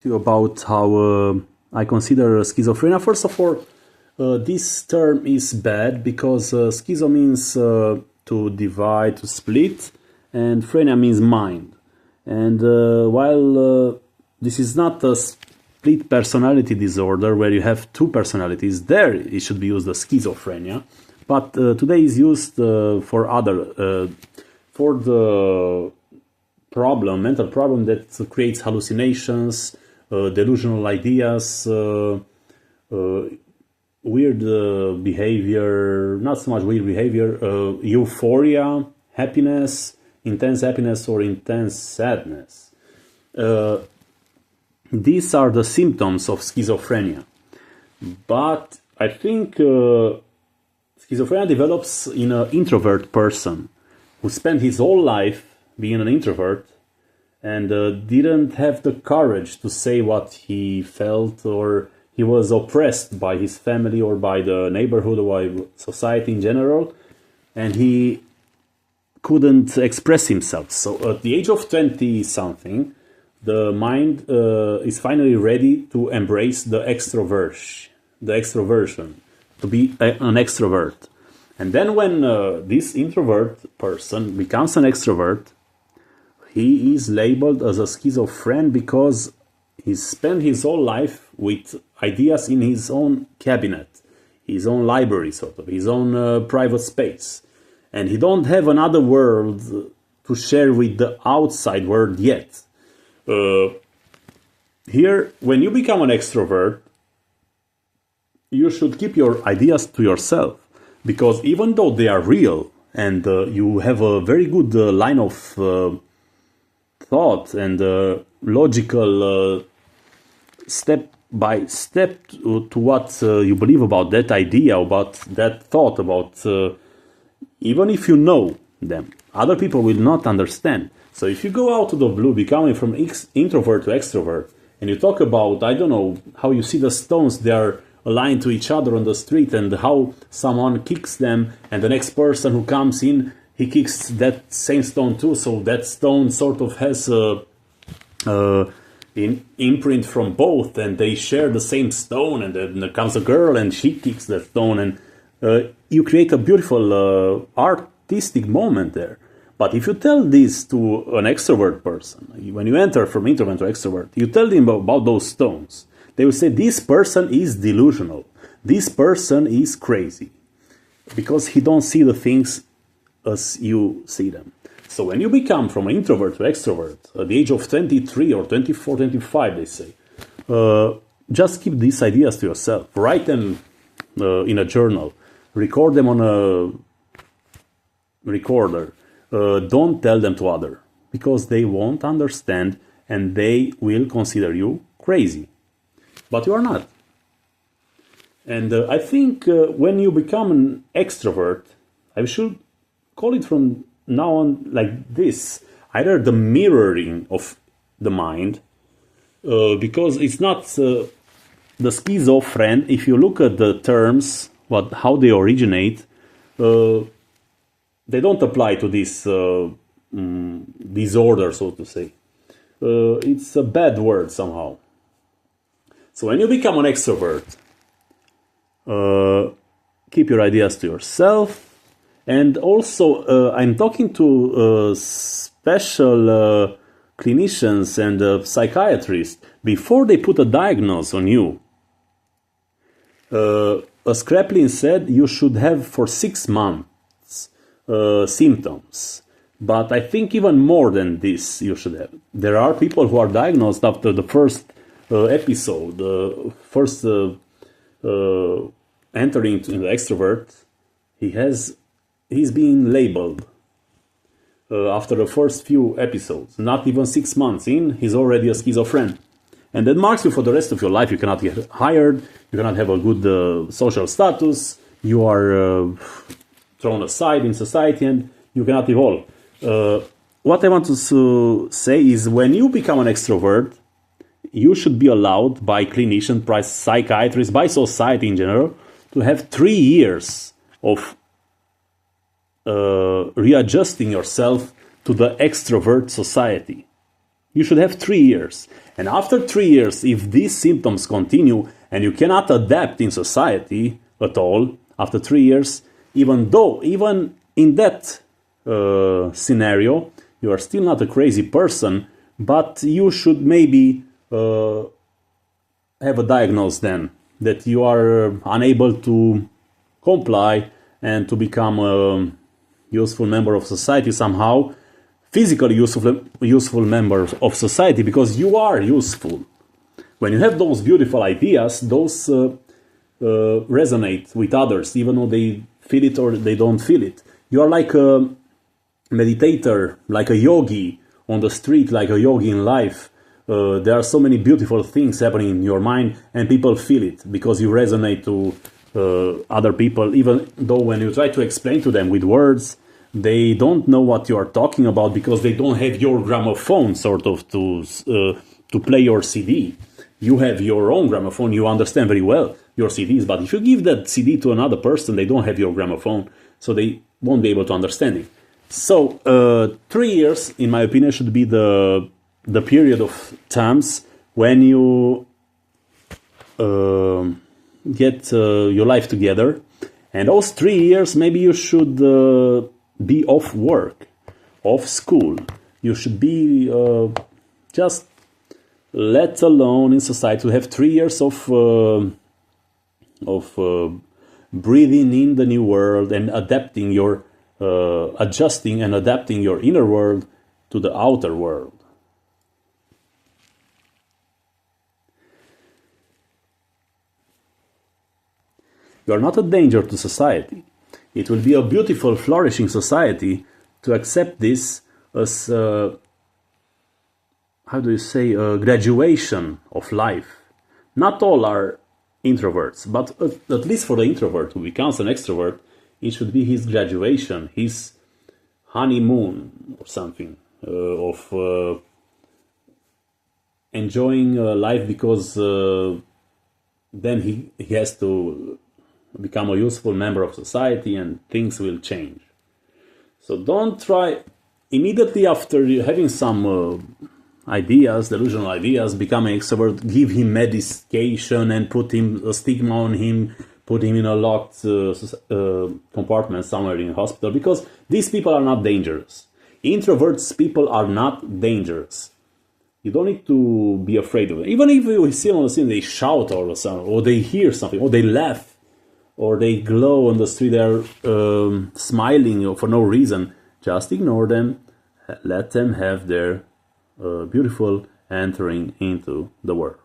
you about how I consider schizophrenia. First of all, this term is bad because schizo means to divide, to split, and phrenia means mind. And while this is not a split personality disorder where you have two personalities, there it should be used as schizophrenia. But today is used for other, for the problem, mental problem that creates hallucinations, delusional ideas, weird behavior, not so much weird behavior, euphoria, happiness, or intense sadness. These are the symptoms of schizophrenia. But I think schizophrenia develops in an introvert person who spent his whole life being an introvert and didn't have the courage to say what he felt, or he was oppressed by his family or by the neighborhood or by society in general, and he couldn't express himself. So at the age of 20-something, the mind is finally ready to embrace the extroversion, to be an extrovert. And then when this introvert person becomes an extrovert, he is labeled as a schizophrenic because he spent his whole life with ideas in his own cabinet, his own library, sort of, his own private space. And he don't have another world to share with the outside world yet. Here, when you become an extrovert, you should keep your ideas to yourself. Because even though they are real, and you have a very good line of thought and logical step by step to what you believe about that idea, about that thought, about even if you know them, other people will not understand. So if you go out to the blue, becoming from introvert to extrovert, and you talk about, I don't know, how you see the stones, they are aligned to each other on the street, and how someone kicks them, and the next person who comes in, he kicks that same stone too, so that stone sort of has an imprint from both, and they share the same stone, and then there comes a girl and she kicks that stone, and you create a beautiful artistic moment there. But if you tell this to an extrovert person, when you enter from introvert to extrovert, you tell them about those stones, they will say, this person is delusional, this person is crazy, because he don't see the things as you see them. So when you become from an introvert to extrovert, at the age of 23 or 24, 25, they say, just keep these ideas to yourself. Write them in a journal. Record them on a recorder. Don't tell them to others, because they won't understand and they will consider you crazy. But you are not. And I think when you become an extrovert, I should call it from now on like this, either the mirroring of the mind, because it's not the schizophrenic. If you look at the terms, how they originate, they don't apply to this disorder, so to say. It's a bad word somehow. So when you become an extrovert, keep your ideas to yourself. And also, I'm talking to special clinicians and psychiatrists. Before they put a diagnosis on you, as Kraepelin said, you should have for 6 months symptoms. But I think even more than this you should have. There are people who are diagnosed after the first episode, first entering into the extrovert. He's being labeled after the first few episodes. Not even 6 months in, he's already a schizophrenic. And that marks you for the rest of your life. You cannot get hired, you cannot have a good social status, you are thrown aside in society, and you cannot evolve. What I want to say is, when you become an extrovert, you should be allowed by clinicians, by psychiatrists, by society in general, to have 3 years of readjusting yourself to the extrovert society. You should have 3 years. And after 3 years, if these symptoms continue and you cannot adapt in society at all, after 3 years, even in that scenario, you are still not a crazy person, but you should maybe have a diagnosis then that you are unable to comply and to become a useful member of society somehow, physically useful member of society, because you are useful. When you have those beautiful ideas, those resonate with others, even though they feel it or they don't feel it. You are like a meditator, like a yogi on the street, like a yogi in life. There are so many beautiful things happening in your mind, and people feel it because you resonate to other people, even though when you try to explain to them with words, they don't know what you are talking about because they don't have your gramophone sort of to play your CD. You have your own gramophone, you understand very well your CDs, but if you give that CD to another person, they don't have your gramophone, so they won't be able to understand it. So 3 years, in my opinion, should be the period of times when you get your life together. And those 3 years, maybe you should be off work, off school. You should be just let alone in society to have 3 years of breathing in the new world and adapting your adjusting and adapting your inner world to the outer world. You are not a danger to society. It will be a beautiful, flourishing society to accept this as, how do you say, a graduation of life. Not all are introverts, but at least for the introvert who becomes an extrovert, it should be his graduation, his honeymoon or something of enjoying life, because then he has to become a useful member of society and things will change. So don't try immediately after having some ideas, delusional ideas, become an extrovert, give him medication and put him a stigma on him, put him in a locked compartment somewhere in a hospital, because these people are not dangerous. Introverts people are not dangerous. You don't need to be afraid of them. Even if you see them on the scene, they shout or something, or they hear something, or they laugh, or they glow on the street, they're smiling for no reason. Just ignore them, let them have their beautiful entering into the world.